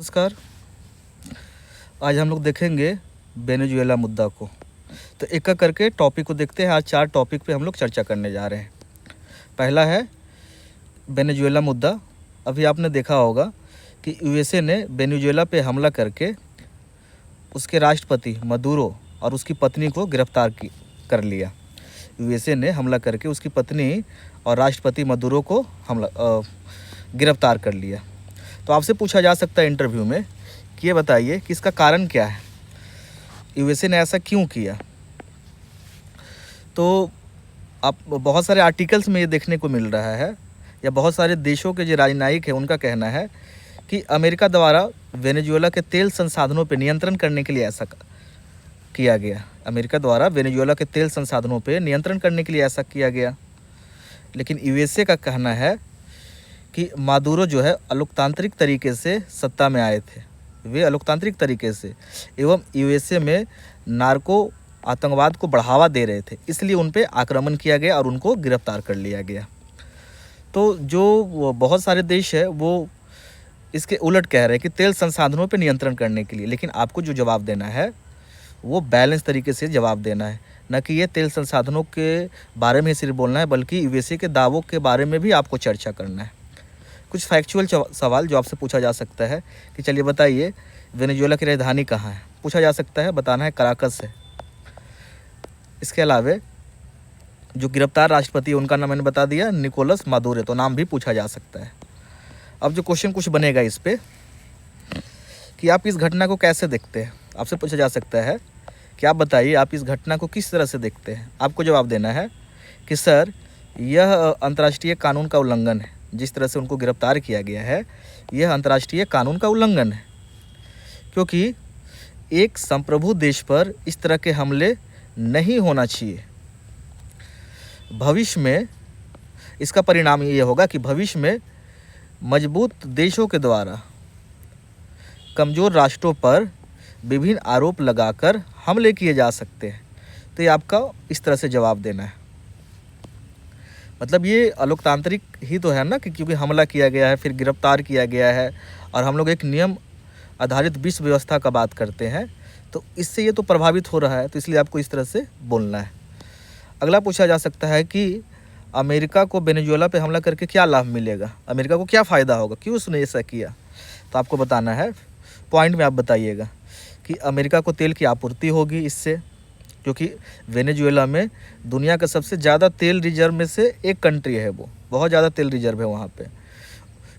नमस्कार। आज हम लोग देखेंगे वेनेजुएला मुद्दा को। तो एक एक करके टॉपिक को देखते हैं। आज 4 टॉपिक पे हम लोग चर्चा करने जा रहे हैं। पहला है वेनेजुएला मुद्दा। अभी आपने देखा होगा कि यूएसए ने वेनेजुएला पे हमला करके उसके राष्ट्रपति मदुरो और उसकी पत्नी को गिरफ्तार कर लिया। यूएसए ने हमला करके उसकी पत्नी और राष्ट्रपति मदुरो को गिरफ्तार कर लिया। तो आपसे पूछा जा सकता है इंटरव्यू में कि ये बताइए कि इसका कारण क्या है, यूएसए ने ऐसा क्यों किया। तो आप बहुत सारे आर्टिकल्स में ये देखने को मिल रहा है, या बहुत सारे देशों के जो राजनयिक हैं उनका कहना है कि अमेरिका द्वारा वेनेजुएला के तेल संसाधनों पर नियंत्रण करने के लिए ऐसा किया गया। अमेरिका द्वारा वेनेजुएला के तेल संसाधनों पर नियंत्रण करने के लिए ऐसा किया गया। लेकिन यूएसए का कहना है कि मादुरो जो है अलोकतांत्रिक तरीके से सत्ता में आए थे, वे अलोकतांत्रिक तरीके से, एवं यूएसए में नार्को आतंकवाद को बढ़ावा दे रहे थे, इसलिए उन पे आक्रमण किया गया और उनको गिरफ्तार कर लिया गया। तो जो बहुत सारे देश है वो इसके उलट कह रहे हैं कि तेल संसाधनों पे नियंत्रण करने के लिए। लेकिन आपको जो जवाब देना है वो बैलेंस तरीके से जवाब देना है, न कि ये तेल संसाधनों के बारे में सिर्फ बोलना है, बल्कि यूएसए के दावों के बारे में भी आपको चर्चा करना है। कुछ फैक्चुअल सवाल जो आपसे पूछा जा सकता है कि चलिए बताइए वेनेजुएला की राजधानी कहाँ है, पूछा जा सकता है, बताना है कराकस है। इसके अलावा जो गिरफ्तार राष्ट्रपति उनका नाम मैंने बता दिया, निकोलस मादुरो, तो नाम भी पूछा जा सकता है। अब जो क्वेश्चन कुछ बनेगा इस पे कि आप इस घटना को कैसे देखते हैं, आपसे पूछा जा सकता है कि आप बताइए आप इस घटना को किस तरह से देखते हैं। आपको जवाब देना है कि सर यह अंतर्राष्ट्रीय कानून का उल्लंघन है, जिस तरह से उनको गिरफ्तार किया गया है यह अंतर्राष्ट्रीय कानून का उल्लंघन है, क्योंकि एक संप्रभु देश पर इस तरह के हमले नहीं होना चाहिए। भविष्य में इसका परिणाम ये होगा कि भविष्य में मजबूत देशों के द्वारा कमज़ोर राष्ट्रों पर विभिन्न आरोप लगाकर हमले किए जा सकते हैं। तो ये आपका इस तरह से जवाब देना है। मतलब ये अलोकतांत्रिक ही तो है ना, कि क्योंकि हमला किया गया है, फिर गिरफ्तार किया गया है, और हम लोग एक नियम आधारित विश्व व्यवस्था का बात करते हैं, तो इससे ये तो प्रभावित हो रहा है, तो इसलिए आपको इस तरह से बोलना है। अगला पूछा जा सकता है कि अमेरिका को वेनेजुएला पे हमला करके क्या लाभ मिलेगा, अमेरिका को क्या फ़ायदा होगा, क्यों उसने ऐसा किया। तो आपको बताना है, पॉइंट में आप बताइएगा कि अमेरिका को तेल की आपूर्ति होगी इससे, क्योंकि वेनेजुएला में दुनिया का सबसे ज़्यादा तेल रिजर्व में से एक कंट्री है, वो बहुत ज़्यादा तेल रिजर्व है वहाँ पे।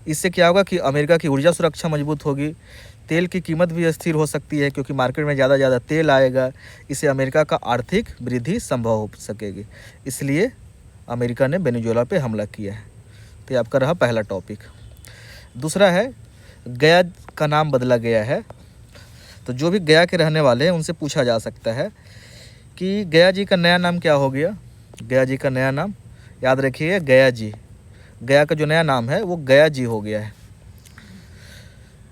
इससे क्या होगा कि अमेरिका की ऊर्जा सुरक्षा मजबूत होगी, तेल की कीमत भी स्थिर हो सकती है, क्योंकि मार्केट में ज़्यादा तेल आएगा, इससे अमेरिका का आर्थिक वृद्धि संभव हो सकेगी। इसलिए अमेरिका ने वेनेजुएला पे हमला किया है। तो ये आपका रहा पहला टॉपिक। दूसरा है गया का नाम बदला गया है। तो जो भी गया के रहने वाले हैं उनसे पूछा जा सकता है कि गया जी का नया नाम क्या हो गया। गया जी का नया नाम याद रखिए, गया जी, गया का जो नया नाम है वो गया जी हो गया है।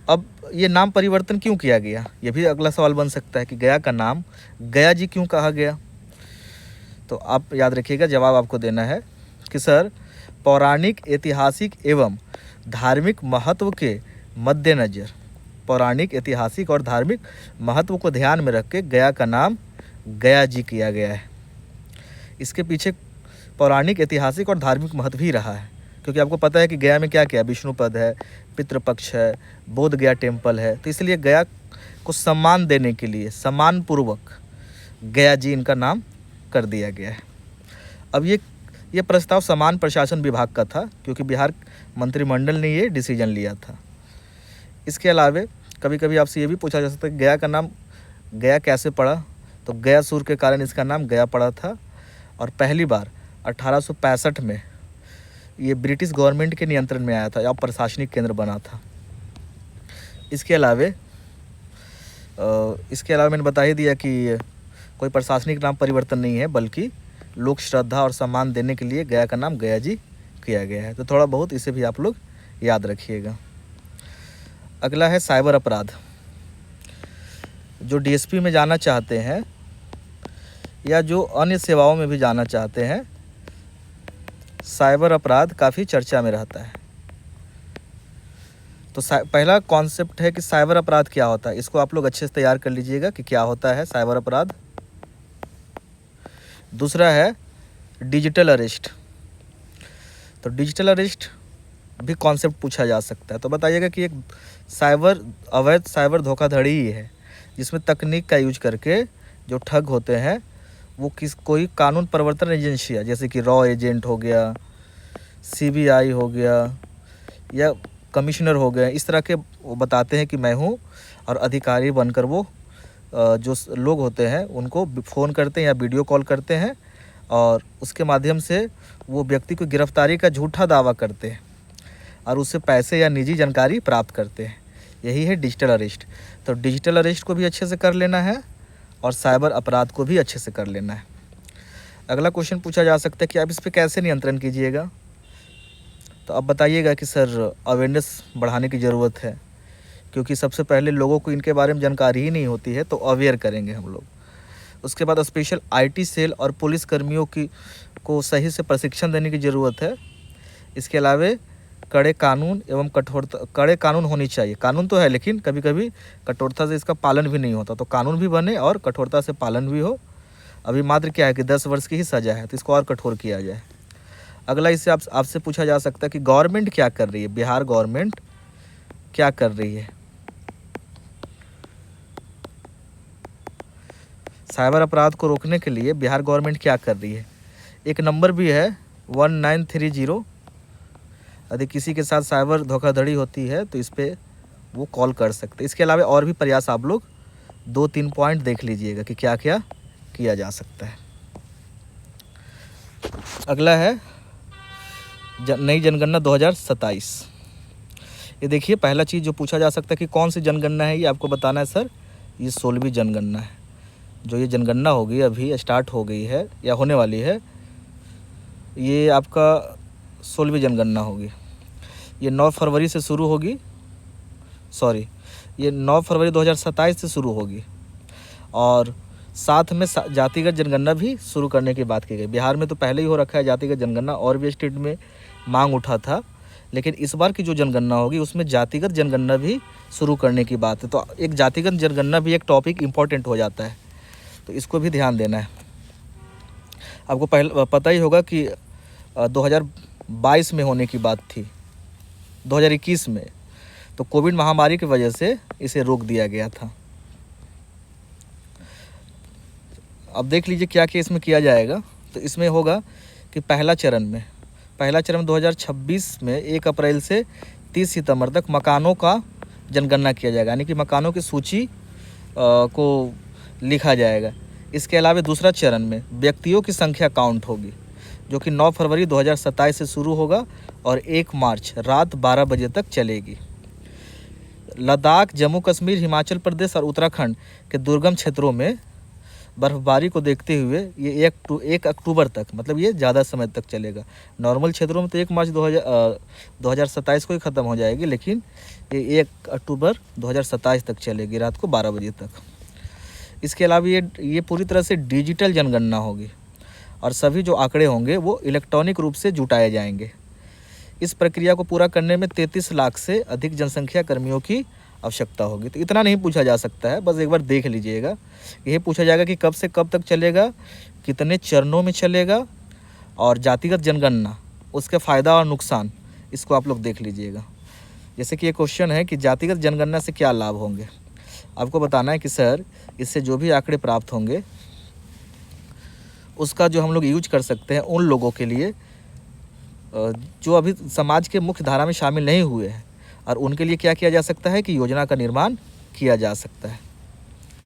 अब ये नाम परिवर्तन क्यों किया गया, ये भी अगला सवाल बन सकता है कि गया का नाम गया जी क्यों कहा गया। तो आप याद रखिएगा, जवाब आपको देना है कि सर पौराणिक, ऐतिहासिक एवं धार्मिक महत्व के मद्देनज़र, पौराणिक, ऐतिहासिक और धार्मिक महत्व को ध्यान में रख के गया का नाम गया जी किया गया है। इसके पीछे पौराणिक, ऐतिहासिक और धार्मिक महत्व ही रहा है, क्योंकि आपको पता है कि गया में क्या क्या, विष्णुपद है, पितृपक्ष है, बोध गया टेम्पल है। तो इसलिए गया को सम्मान देने के लिए सम्मान पूर्वक गया जी इनका नाम कर दिया गया है। अब ये प्रस्ताव समान प्रशासन विभाग का था, क्योंकि बिहार मंत्रिमंडल ने ये डिसीजन लिया था। इसके अलावा कभी कभी आपसे ये भी पूछा जा सकता है गया का नाम गया कैसे पड़ा। तो गया सूर के कारण इसका नाम गया पड़ा था, और पहली बार 1865 में ये ब्रिटिश गवर्नमेंट के नियंत्रण में आया था, या प्रशासनिक केंद्र बना था। इसके अलावा मैंने बता ही दिया कि कोई प्रशासनिक नाम परिवर्तन नहीं है, बल्कि लोक श्रद्धा और सम्मान देने के लिए गया का नाम गया जी किया गया है। तो थोड़ा बहुत इसे भी आप लोग याद रखिएगा। अगला है साइबर अपराध। जो डीएसपी में जाना चाहते हैं या जो अन्य सेवाओं में भी जाना चाहते हैं, साइबर अपराध काफ़ी चर्चा में रहता है। तो पहला कॉन्सेप्ट है कि साइबर अपराध क्या होता है, इसको आप लोग अच्छे से तैयार कर लीजिएगा कि क्या होता है साइबर अपराध। दूसरा है डिजिटल अरेस्ट। तो डिजिटल अरेस्ट भी कॉन्सेप्ट पूछा जा सकता है। तो बताइएगा कि एक अवैध साइबर धोखाधड़ी ही है जिसमें तकनीक का यूज करके जो ठग होते हैं वो कोई कानून प्रवर्तन एजेंसियाँ जैसे कि रॉ एजेंट हो गया, सीबीआई हो गया या कमिश्नर हो गए, इस तरह के वो बताते हैं कि मैं हूँ, और अधिकारी बनकर वो जो लोग होते हैं उनको फ़ोन करते हैं या वीडियो कॉल करते हैं और उसके माध्यम से वो व्यक्ति को गिरफ्तारी का झूठा दावा करते हैं और उससे पैसे या निजी जानकारी प्राप्त करते हैं। यही है डिजिटल अरेस्ट। तो डिजिटल अरेस्ट को भी अच्छे से कर लेना है और साइबर अपराध को भी अच्छे से कर लेना है। अगला क्वेश्चन पूछा जा सकता है कि आप इस पर कैसे नियंत्रण कीजिएगा। तो अब बताइएगा कि सर अवेयरनेस बढ़ाने की ज़रूरत है, क्योंकि सबसे पहले लोगों को इनके बारे में जानकारी ही नहीं होती है, तो अवेयर करेंगे हम लोग। उसके बाद स्पेशल आईटी सेल और पुलिस कर्मियों को सही से प्रशिक्षण देने की ज़रूरत है। इसके अलावा कड़े कानून होनी चाहिए। कानून तो है लेकिन कभी कभी कठोरता से इसका पालन भी नहीं होता, तो कानून भी बने और कठोरता से पालन भी हो। अभी मात्र क्या है कि 10 वर्ष की ही सज़ा है, तो इसको और कठोर किया जाए। अगला इससे आपसे पूछा जा सकता है कि गवर्नमेंट क्या कर रही है, बिहार गवर्नमेंट क्या कर रही है। साइबर अपराध को रोकने के लिए बिहार गवर्नमेंट क्या कर रही है। एक नंबर भी है 1930। यदि किसी के साथ साइबर धोखाधड़ी होती है तो इस पर वो कॉल कर सकते हैं। इसके अलावा और भी प्रयास आप लोग 2-3 पॉइंट देख लीजिएगा कि क्या क्या किया जा सकता है। अगला है नई जनगणना 2027। ये देखिए, पहला चीज़ जो पूछा जा सकता है कि कौन सी जनगणना है, ये आपको बताना है सर। ये 16वीं जनगणना है। जो ये जनगणना होगी अभी स्टार्ट हो गई है या होने वाली है, ये आपका 16वीं जनगणना होगी। ये 9 फरवरी से शुरू होगी, ये 9 फरवरी 2027 से शुरू होगी। और साथ में जातिगत जनगणना भी शुरू करने की बात की गई। बिहार में तो पहले ही हो रखा है जातिगत जनगणना, और भी स्टेट में मांग उठा था, लेकिन इस बार की जो जनगणना होगी उसमें जातिगत जनगणना भी शुरू करने की बात है। तो एक जातिगत जनगणना भी एक टॉपिक इम्पॉर्टेंट हो जाता है, तो इसको भी ध्यान देना है। आपको पहले पता ही होगा कि 2022 में होने की बात थी, 2021 में, तो कोविड महामारी की वजह से इसे रोक दिया गया था। अब देख लीजिए क्या क्या इसमें किया जाएगा। तो इसमें होगा कि पहला चरण 2026 में 1 अप्रैल से 30 सितंबर तक मकानों का जनगणना किया जाएगा, यानी कि मकानों की सूची को लिखा जाएगा। इसके अलावा दूसरा चरण में व्यक्तियों की संख्या काउंट होगी, जो कि 9 फरवरी 2027 से शुरू होगा और 1 मार्च रात 12 बजे तक चलेगी। लद्दाख, जम्मू कश्मीर, हिमाचल प्रदेश और उत्तराखंड के दुर्गम क्षेत्रों में बर्फबारी को देखते हुए ये 1 अक्टूबर तक, मतलब ये ज़्यादा समय तक चलेगा। नॉर्मल क्षेत्रों में तो 1 मार्च 2027 को ही ख़त्म हो जाएगी, लेकिन ये 1 अक्टूबर 2027 तक चलेगी, रात को 12 बजे तक। इसके अलावा ये पूरी तरह से डिजिटल जनगणना होगी और सभी जो आंकड़े होंगे वो इलेक्ट्रॉनिक रूप से जुटाए जाएंगे। इस प्रक्रिया को पूरा करने में 33 लाख से अधिक जनसंख्या कर्मियों की आवश्यकता होगी। तो इतना नहीं पूछा जा सकता है, बस एक बार देख लीजिएगा। यही पूछा जाएगा कि कब से कब तक चलेगा, कितने चरणों में चलेगा, और जातिगत जनगणना उसके फ़ायदा और नुकसान, इसको आप लोग देख लीजिएगा। जैसे कि ये क्वेश्चन है कि जातिगत जनगणना से क्या लाभ होंगे, आपको बताना है कि सर इससे जो भी आंकड़े प्राप्त होंगे उसका जो हम लोग यूज कर सकते हैं उन लोगों के लिए जो अभी समाज के मुख्य धारा में शामिल नहीं हुए हैं, और उनके लिए क्या किया जा सकता है कि योजना का निर्माण किया जा सकता है।